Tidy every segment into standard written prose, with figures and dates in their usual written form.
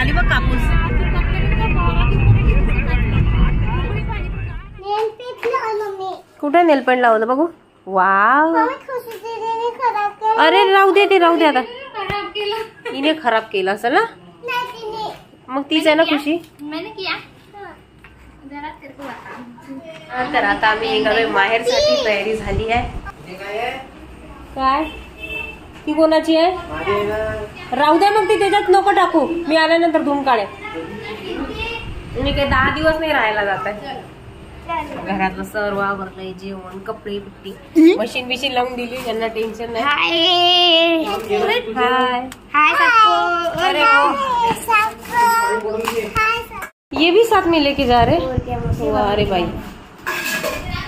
खाली बघ कापूस. कुठे नेलपेंट लावलं बघू. वाव. अरे राहू दे, ते राहू दे आता. हिने खराब केलं असेल ना. मग तीच आहे ना खुशी. तर आता आम्ही निघालोय माहेरसाठी. तयारी झाली आहे. काय ती कोणाची आहे. राहू दे मग ती त्याच्यात नको टाकू. मी आल्यानंतर धुवून काढे. मी काही 10 दिवस नाही राहायला जात आहे. घरातलं सर्व आवरलंय. जेवण, कपडे बिट्टी, मशीन बिशीन लावून दिली. त्यांना टेन्शन नाही. हाय हाय. अरे ये भी साथ में लेके जा रहे. अरे बाई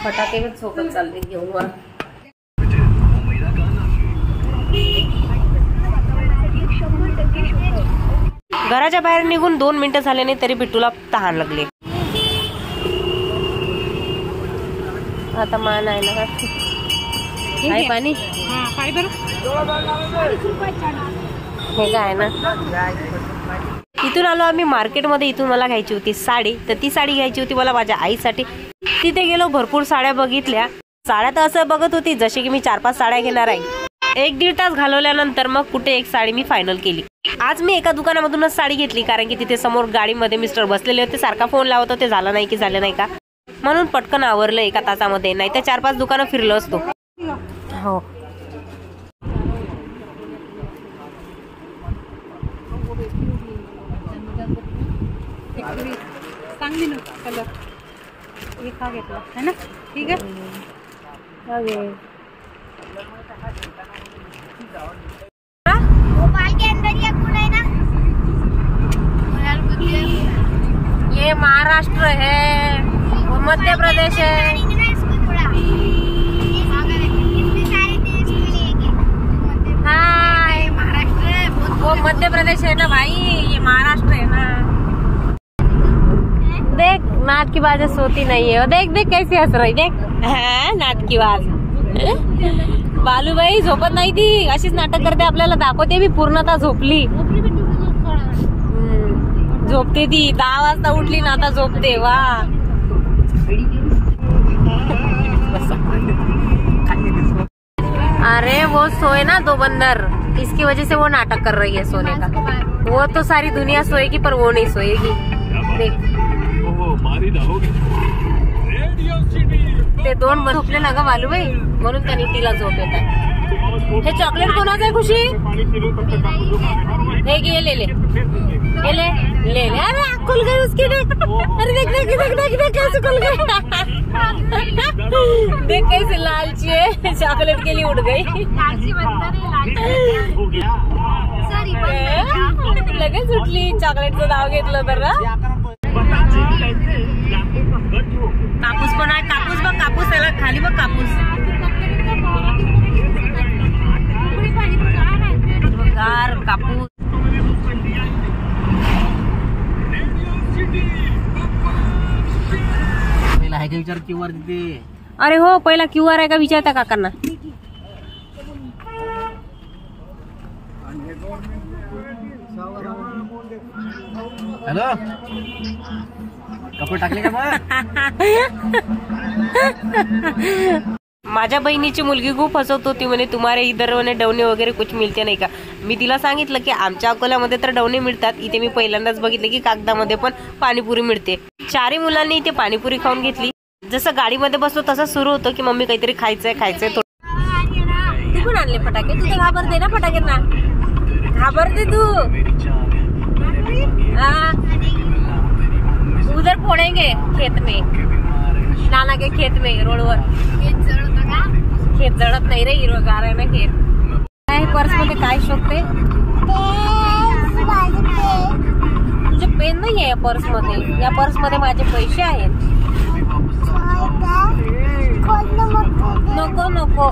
फटाके भी सोबत चालले घेऊन. घराच्या बाहेर निघून 2 मिनिटं झाले नाही तरी बिट्टूला तहान लागली. आता मान आहे ना. आहे पाणी. हे काय आहे ना. इथून आलो आम्ही मार्केटमध्ये. इथून मला घ्यायची होती साडी. तर ती साडी घ्यायची होती मला माझ्या आईसाठी. तिथे गेलो, भरपूर साड्या बघितल्या. साड्या तर असं बघत होती जसे की मी 4-5 साड्या घेणार आहे. 1-1.5 तास घालवल्यानंतर मग कुठे एक साडी मी फायनल केली. आज मी एका दुकानामधूनच साडी घेतली कारण की तिथे समोर गाडीमध्ये मिस्टर बसलेले होते. सारखा फोन लावत होते झालं नाही की झालं नाही का, म्हणून पटकन आवरलं एका तासामध्ये. नाही तर 4-5 दुकानं फिरलो असतो. हो चांगली ना कलर. एक हा घेतला है ना. ठीक आहे. भोपाल के अंदर ये कौन है ना. ये महाराष्ट्र है, वो मध्य प्रदेश है. हाय महाराष्ट्र, वो मध्य प्रदेश है ना भाई. ये महाराष्ट्र है ना. देख नाद की बात सोती नहीं है. देख देख कैसी हंस रही. देख नाद की बात. बालूबाई झोपत नाही ती. अशीच नाटक करते. आपल्याला दाखवते बी. पूर्णतः झोपली. झोपते ती. 10 वाजता उठली ना आता झोपते. वा अरे वो सोए ना 2 बंदर. इसकी वजह से वो नाटक कर रही है सोने का. वो तो सारी दुनिया सोएगी पर वो नहीं सोएगी. देख ते 2 झोपले ना ग बालूबाई, म्हणून त्यांनी तिला झोप येत आहे. हे चॉकलेट कोणाचं आहे खुशी. हे घे. ले ले ले ले ले ले. अरे खुल गई उसकी. देख अरे देख देख देख देख देख कैसे खुल गई. देख कैसे लालची है. चॉकलेट के लिए उठ गई. लगेच उठली. चॉकलेटचं नाव घेतलं तर. कापूस पण आहे. कापूस बघ. कापूस त्याला खाली बघ. कापूस गार कापूस. आहे का विचार QR तिथे. अरे हो पहिला QR आहे का विचारता काकांना. हॅलो कपडे टाकले का मग. माझ्या बहिणीची मुलगी खूप हसवत होती. म्हणे तुम्हारे इधर म्हणे डवणे वगैरे कुछ मिळते नाही का. मी तिला सांगितलं की आमच्या अकोल्यामध्ये तर डवणे मिळतात. इथे मी पहिल्यांदाच बघितलं की कागदामध्ये पण पाणीपुरी मिळते. 4ही मुलांनी इथे पाणीपुरी खाऊन घेतली. जसं गाडीमध्ये बसलो तसं सुरू होतं की मम्मी काहीतरी खायचंय खायचंय. तू पण आणले फटाके. तू तर घाबरते ना फटाक्यांना. घाबरते तू. उधर फोड़ेंगे खेत में. नाना के खेत में रोडवर. खेत जळत नाही रे. हिरवगार आहे ना खेत. काय पर्स मध्ये काय शोधते. तुझे पेन नाही आहे या पर्स मध्ये. या पर्स मध्ये माझे पैसे आहेत. नको नको.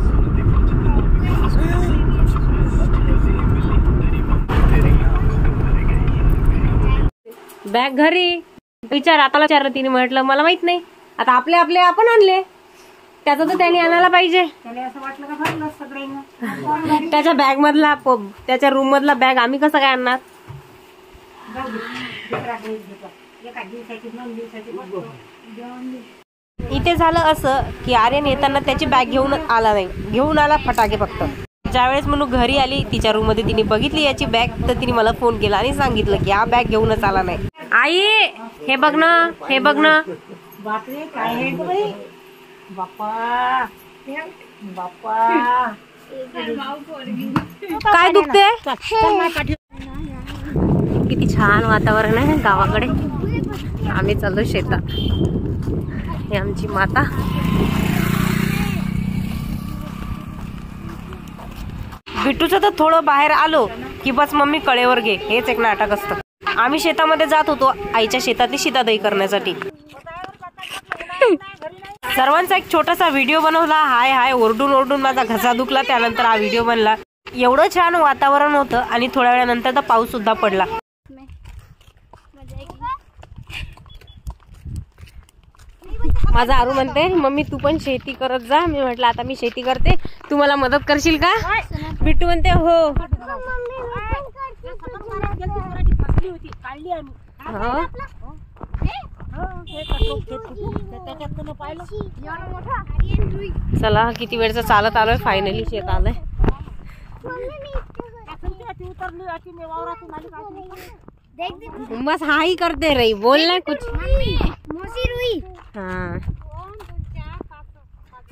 बॅग घरी. विचार आता विचारलं तिने. म्हटलं मला माहित नाही. आता आपले आपले आपण आणले. त्याचं तर त्याने आणायला पाहिजे. त्याच्या बॅग मधला त्याच्या रूम मधला बॅग आम्ही कसं काय आणणार. इथे झालं असं की आर्यन येताना त्याची बॅग घेऊन आला नाही, घेऊन आला फटाके फक्त. ज्यावेळेस म्हणून घरी आली तिच्या रूम मध्ये तिने बघितली याची बॅग, तर तिने मला फोन केला आणि सांगितलं की हा बॅग घेऊनच आला नाही. आई हे बघ ना, हे बघ ना. बापरे काय आहे ग बाई, बाप्पा बाप्पा काय दुखते? किती छान वातावरण आहे गावाकडे. आम्ही चाललो शेतात. ही आमची माता. बिट्टूचं तर थोडं बाहेर आलो की बस मम्मी कळेवर घे, हेच एक नाटक असतं. आम्ही शेतामध्ये जात होतो आईच्या शेतातली शीतादही करण्यासाठी. सर्वांचा एक छोटासा व्हिडिओ बनवला. हाय हाय ओरडून ओरडून माझा घसा दुखला, त्यानंतर हा व्हिडिओ बनला. एवढं छान वातावरण होतं आणि थोड्या वेळानंतर तर पाऊस सुद्धा पडला. माझा आरू म्हणते मम्मी तू पण शेती करत जा. मी म्हटलं आता मी शेती करते, तू मला मदत करशील का? बिट्टू म्हणते हो. चला किती वेळचं चालत आलोय, फायनली शेत आलंय. बस हा ही करते रही, बोल ना कुछ. हा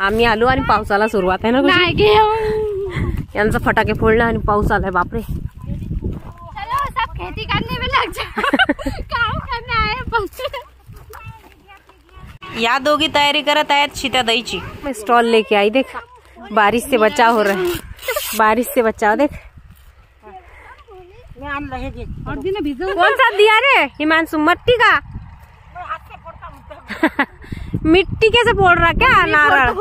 आम्ही आलो आणि पावसाला सुरुवात आहे ना. यांचा फटाके फोडला आणि पाऊस आलाय. बापरे खेती करने में लग जाओ, काम करना है. या दोघी तयारी करत आहेत शीतादहीची. मैं स्टॉल लेके आई, देख बारिश से बचाव हो रहा है, बारिश से बचाव. देख कौन सा दिया रे हिमांशु, मट्टी का? मिट्टी कैसे फोड़ रहा क्या? नारळ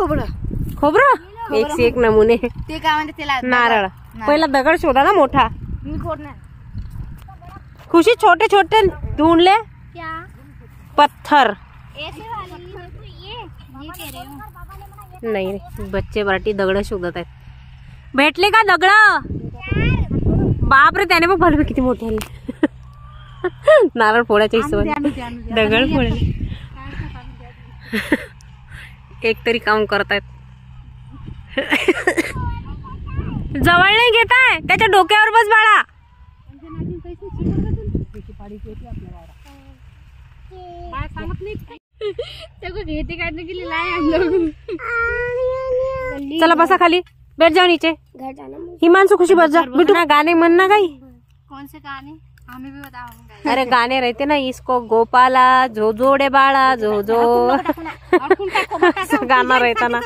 खोबरं एक से एक नमुने. ते काय म्हणते त्याला? नारळ. पहिला दगड शोधा ना मोठा. मी फोडणार. खुशी छोटे छोटे ढूंढ ले. क्या पत्थर. ऐसे वाली ये कह रहे हो? नाही रे, बच्चे बराटी दगड शोधत आहेत. भेटले का दगड? बापरे त्याने बघ भलवे किती मोठे आले. नारळ फोडायच्या हिशोबाने दगड फोडले. एक तरी काम करतायत. जवळ नाही घेताय, त्याच्या डोक्यावर बस बाळा. खेती करने के लिए लाए हम लोग. चला बसा खाली, बैठ जाओ नीचे. घर जाना. हिमांशु खुशी बस जा. बिट्टू ना गाने म्हणना काही. कौन से गाने? हमें भी बताओ. अरे गाने रहते ना, इसको गोपाला जो जोड़े बाळा जो जो, गाना रहता ना.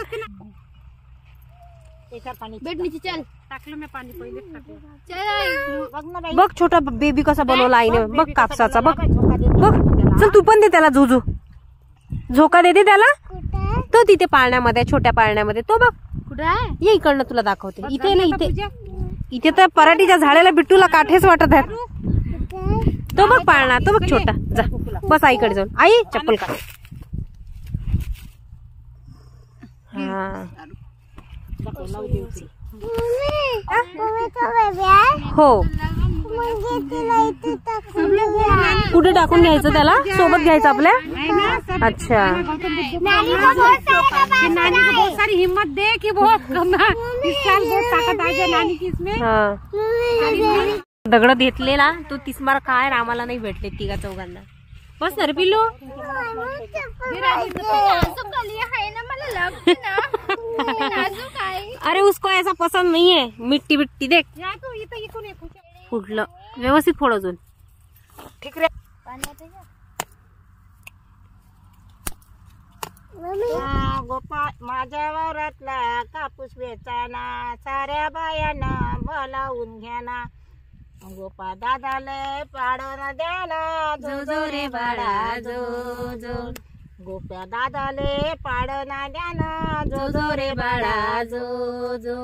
बैठ नीचे चल. टाकलं मी पाणी पहिले. चल बघ छोटा बेबी कसा बनवला आईने. बघ कापसाचा. बघ बघ. चल तू पण दे त्याला झुझू. झोका देते त्याला. तो तिथे पाळण्यामध्ये, छोट्या पाळण्यामध्ये तो बघ. कुठं आहे? ये इकडनं तुला दाखवते. इथे ना इथे, इथे तर पराठीच्या झाडाला बिट्टूला काठेच वाटत आहेत. तो बघ पाळणा, तो बघ छोटा. जा बस आईकडे जाऊन. आई चप्पल काढ. हा हो. कुठे टाकून घ्यायचं त्याला? सोबत घ्यायचं आपल्या. अच्छा नानी को बहुत सारी हिम्मत दे कि बहुत इस साल बहुत ताकत आ जाए नानी की इसमें. हा दगड घेतलेला तो तिसमार काय आम्हाला नाही भेटले तिघा चौघांना. बस सर पिल्लू. अरे उसको ऐसा पसंद नहीं है. मिट्टी बिट्टी देख फुटलं. व्यवस्थित फोड अजून. ठीक रे. गोपाळ माझ्या वावरातला कापूस वेचाना, साऱ्या बायांना बोलावून घ्याना. गोपाळ दादाले पाडून द्याना जो जो रे बाळा जो जो. गोप्या दादाले पाडना द्याना जो जो रे बाळा जो जो.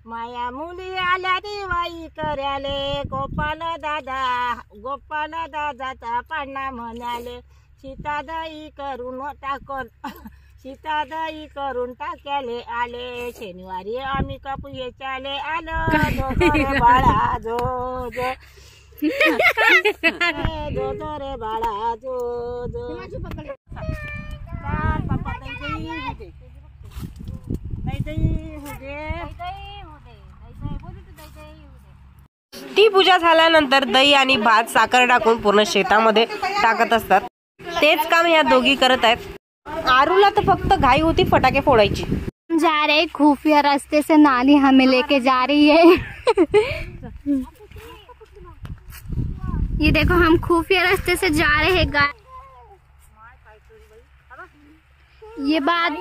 माया मुली आल्या दिवाळी कराले, गोपाल दादाचा पाडणा म्हणाले. शीतादही करून टाकल, शीतादही करून टाक्याले आले. शनिवारी आम्ही कापूस वेचाले आलो जो जो रे बाळा जो जो. जो जो रे बाळा जो जो चाल बाप्पा दही होते दही ती पूजा झाल्यानंतर दही आणि भात साखर टाकून पूर्ण शेतामध्ये टाकत असतात. तेच काम ह्या दोघी करत आहेत. आरूला तर फक्त घाई होती फटाके फोडायची. जा रहे खुफिया रास्ते से नानी हमें लेके जा रही है. ये देखो हम खुफिया रास्ते से जा रहे हैं गाय. ये बात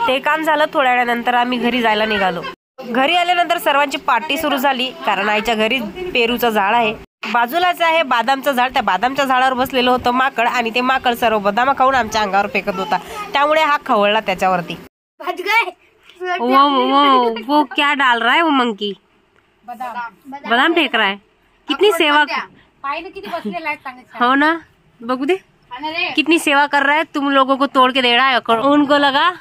ते काम झालं. थोड्या वेळानंतर आम्ही घरी जायला निघालो. घरी आल्यानंतर सर्वांची पार्टी सुरू झाली. कारण आईच्या घरी पेरूचं झाड आहे. बाजूलाच आहे बादामचं झाड. त्या बादामच्या झाडावर बसलेलं होतं माकड आणि ते माकड सर्व बदाम खाऊन आमच्या अंगावर फेकत होता. त्यामुळे हा खवळला त्याच्यावरती. वो क्या डाल रहा है वो मंकी? बदाम फेक रहा है. कितनी सेवा. किती बसलेला आहे चांगलं. हो ना बघू दे कितनी सेवा कर रहा है. तुम लोगों को तोड़ के दे रहा है. उनको लगा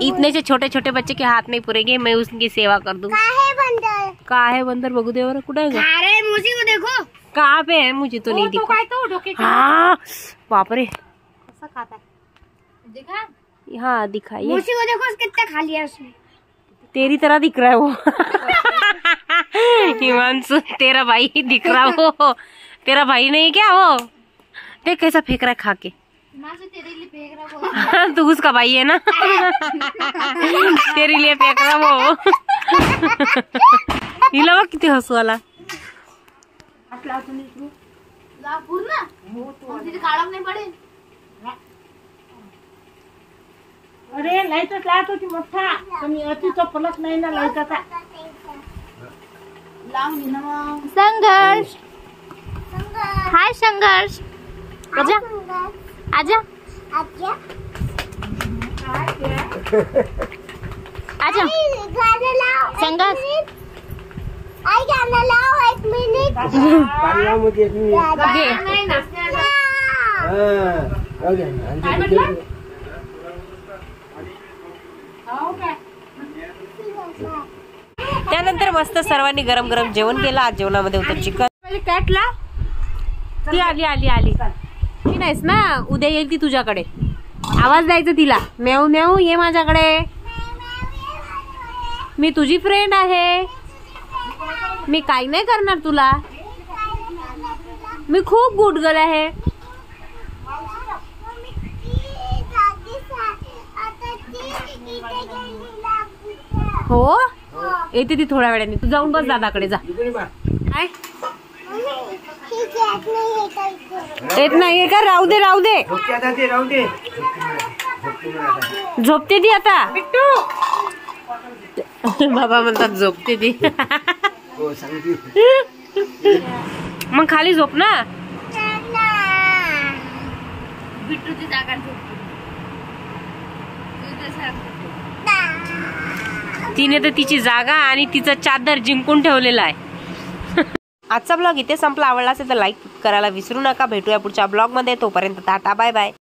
इतने से छोटे छोटे बच्चे के हाथ नहीं पुरेंगे. मैं उसकी सेवा कर दूं. कहाँ है बंदर? बघू दे बरं कुठे आहे. मुझे को देखो कहाँ पे है मुझे तो नहीं दिखा. हाँ बापरे कैसा खाता है देखा. हाँ दिखाइए. मुझे को देखो कितना खा लिया उसने. तेरी तरह दिख रहा है वो. हिमांशु तेरा भाई दिख रहा वो. तेरा भाई नहीं क्या वो. देख कैसा फेंक रहा है खा के. तेरे लिए फेंक रहा वो. तू उसका भाई है ना. तेरे लिए फेंक रहा वो. हिला बघ किती हसू आला. पूर्ण काढा नाही पडेल. अरे लाईटच लावत होती मोठा पण अतिचा फलक नाही ना लाईटाचा. संघर्ष. हाय संघर्ष. आजा आजा आजा संघर्ष. आई गाना लाओ 1 मिनिट. पाणी लाव मध्ये 1 मिनिट. नाही ना. जाऊ दे. काय म्हटलं. त्यानंतर मस्त सर्वांनी गरम गरम जेवण केलं. आज जेवणामध्ये होतं चिकन. कॅटला ती आली आली आली ती नाहीस ना. उद्या येईल ती तुझ्याकडे. आवाज द्यायचा तिला. म्याऊ म्याऊ ये माझ्याकडे. मी तुझी फ्रेंड आहे. मी काही नाही करणार तुला. मी खूप गुड गर्ल आहे. हो येते ती थोड्या वेळाने. तू जाऊन बस दादाकडे जा. काय येत नाहीये का. राहू दे राहू दे. राहू दे. झोपते ती आता. बाबा म्हणतात झोपते ती. मग खाली झोप ना. बिट्टूची जागा तिने तर तिची जागा आणि तिचं चादर जिंकून ठेवलेला आहे. आजचा ब्लॉग इथे संपला. आवडला असेल तर लाईक करायला विसरू नका. भेटूया पुढच्या ब्लॉग मध्ये. तोपर्यंत टाटा बाय बाय.